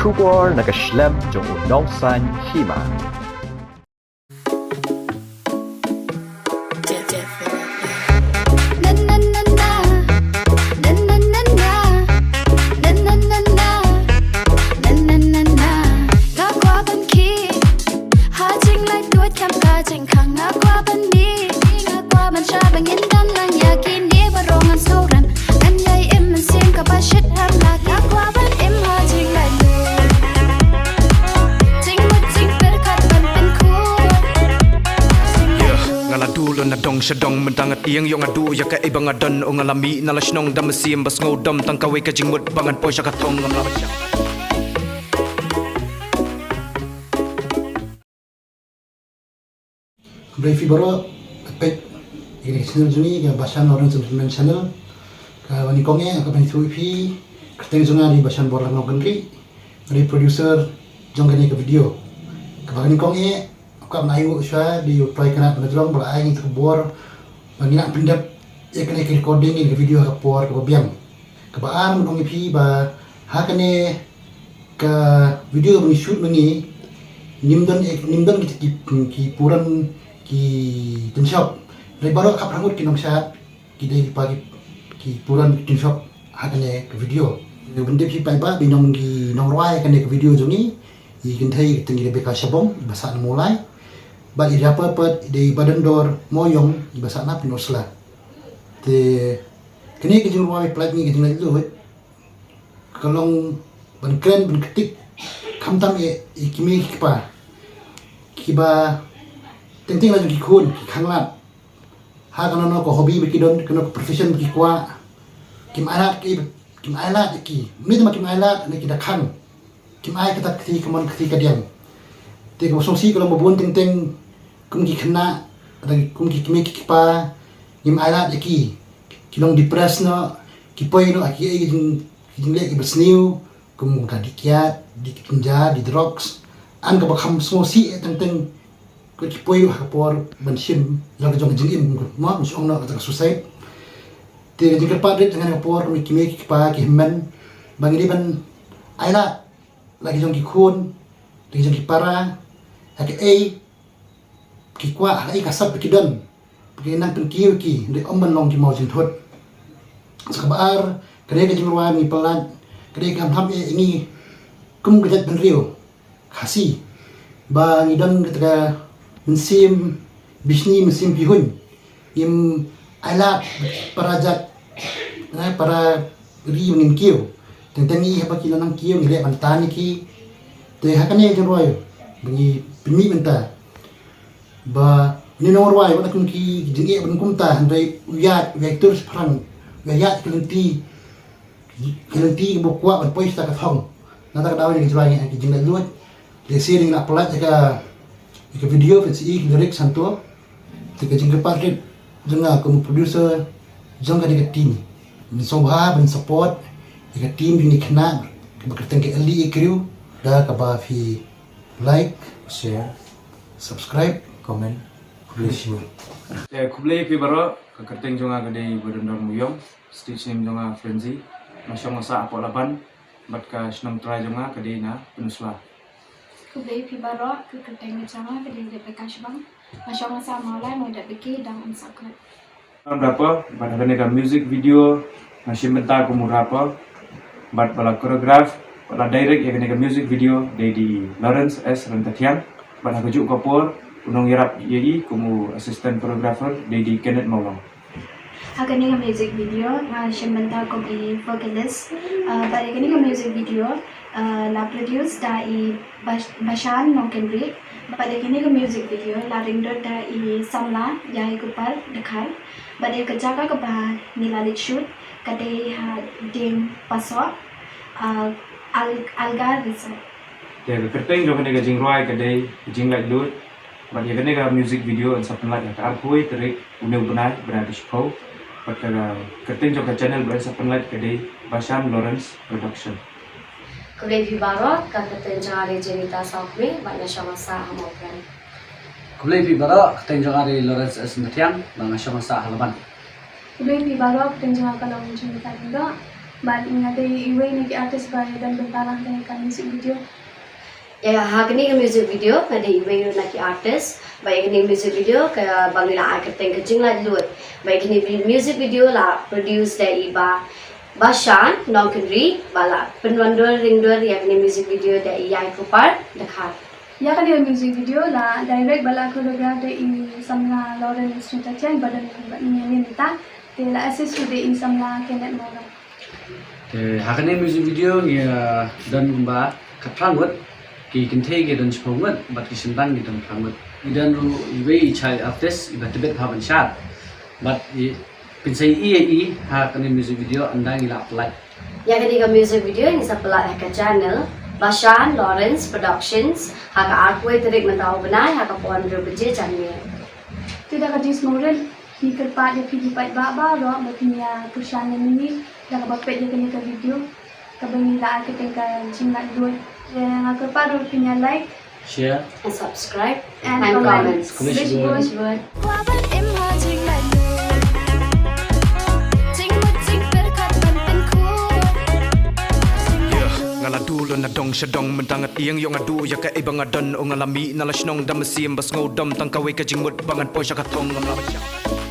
Kubor nakaslem jong unongsan hima. Shadong mentangat iyang yung adu ya ka ibang adan o ngalami nalasnong damasim bas ngodam tangkawe ka jingmut bangan po siya katong ngamlamasya. Brave baro pet ini channel juni ya basan orang sebelum channel ka wani konge ka ban thui keteng junga di basan borlang ngogri dari producer jonggani ke video ka wani konge ka nayu sha di try kana benadrong bala ai itu bor bani nak pendap ya kena recording in video ka por ka biang ka baan kong ipi ba ha kane ka video bani shoot mani nimdan ki puran ki tinshop dari baru ka prangut kinong sha ki dei pagi ki puran tinshop ha kane ka video bende pi pai ba binong ki nong roi kane ka video joni i kinthai tengi beka shabong basa mulai ba ida pet di badan dor moyong di bahasa na pinosla te kini ke jurwa plat ni ke jingla lu kalong ban kren ban ketik kamtam ikimi kiba tenting la ki kun ki khangla ha kana no ko hobi be kidon kana profession ki kwa kim alat ki ni ma kim alat ni kita khang kim ai kata kti kamon kti kadiam te ko songsi kalau mabun teng kumki kena dan kumki kimi kipa nim alat ki kilong depress no kipoi no aki ai jing le ki besniu kum ka dikiat di kinja di drugs an ka bakham smosi teng ko kipoi ha por bensin jong jing im mo song no ka suicide te jing ka padre dengan por mi kimi kipa ki himmen bangi ban aila lagi jong ki khun lagi jong ki para aki ai ki kwa ai kasap ki don ki nang pen kiu ki de omban long ki mau jin thot sakabar kare ke jingwa mi pelan kare kam tham ini kum gejat ben rio khasi ba ni don ketika musim bisni musim bihun im ala parajat na para ri ngin kiu tentang apa ki nang kiu ni le mantani ki te hakane jingwa bani pimi benta ba ni nomor wai wala kun ki jinge ban kumta handai uyat vector sprang uyat kelenti bo kwa ban pois ta ka thong na ta daw ni jwai ki jinga luat le sering na pelat ka video fitsi lyric santo ti ka jinga patrit jenga ko producer jonga ni ka team ni so ba ban support ka team ni khna ka kerteng ke ali crew da ka ba fi like share subscribe komen please Kublai pi baro ka kerteng jonga gade bodondor muyong stage name jonga frenzy masyong masa apok laban bat ka snam try jonga kade na penusla Kublai pi baro ka kerteng jonga gade de bekas bang masyong masa maulai mau dak beki dan unsaklat berapa pada ka music video masih mentar kumurapa bat bala choreograph bala direct ya ka music video di Lawrence S Rentatian pada kejuk kapur unong yarap yei kumu assistant choreographer di Kenneth Maulong. Akan ni music video shimenta ko di vocalist pada kini music video la produce da Bashan Nongkenri pada kini music video la ringdor da Samla yai kupar dekai pada kejaga ke bah nilai shoot kade ding pasok algar resort. Ya kerteng jo kene jing roi kade jing like lut but ya kene music video and something like that arpoi terik uneu benai berada show but kerteng jo channel berada something like kade Bashan Lawrence production. Kublai pi baro ka kerteng jangare jenita sakme bana shamasa hamokan. Kublai pi baro kerteng jangare Lawrence Esnatiang bana shamasa halaban. Kublai pi baro kerteng jangare kalau jenita juga But ngade iwe ni ki artist ba dan bentarang dengan kan music video. Ya hakni ka music video kada iwe na ki artist baik ni music video ka bangila akateng ka jingla lut baik ni music video la produce dai ba Bashan nongkri bala penwandor ringdor ya ni music video dai yai kupar dekhat. Ya kan dia music video la direct bala choreograph de in samna Lawrence Chan badan ni minta te la assist de in samna Kenneth Mono. Hakane music video ni dan gumba katrangut ki kinte ge dan chpongut bat ki sindang ge dan prangut idan ru iwe child artist ibat tebet haban shat bat pinsai hakane music video andang ila apply Ya ka music video ni sa pala ka channel Bashan Lawrence Productions haka artwork terik mentau benai haka pon beje channel. Tidak ka dis moren hi kerpa ya phi pat ba ro ba pinya pushan ni da ka bapet ya kini ka video ka bengi la ka tengka jingla duit ya kerpa ro pinya like share And subscribe and comments. Wish you Wish you Qua vẫn em hoa trình lại người Chính một chính biết cắt bằng tên khối ngala dulo na dong shadong mentangat iyang yung adu ya ka ibang adon o ngalami na lasnong dam sim bas ngodam tang kawe ka jingmut bangan po siya katong ngam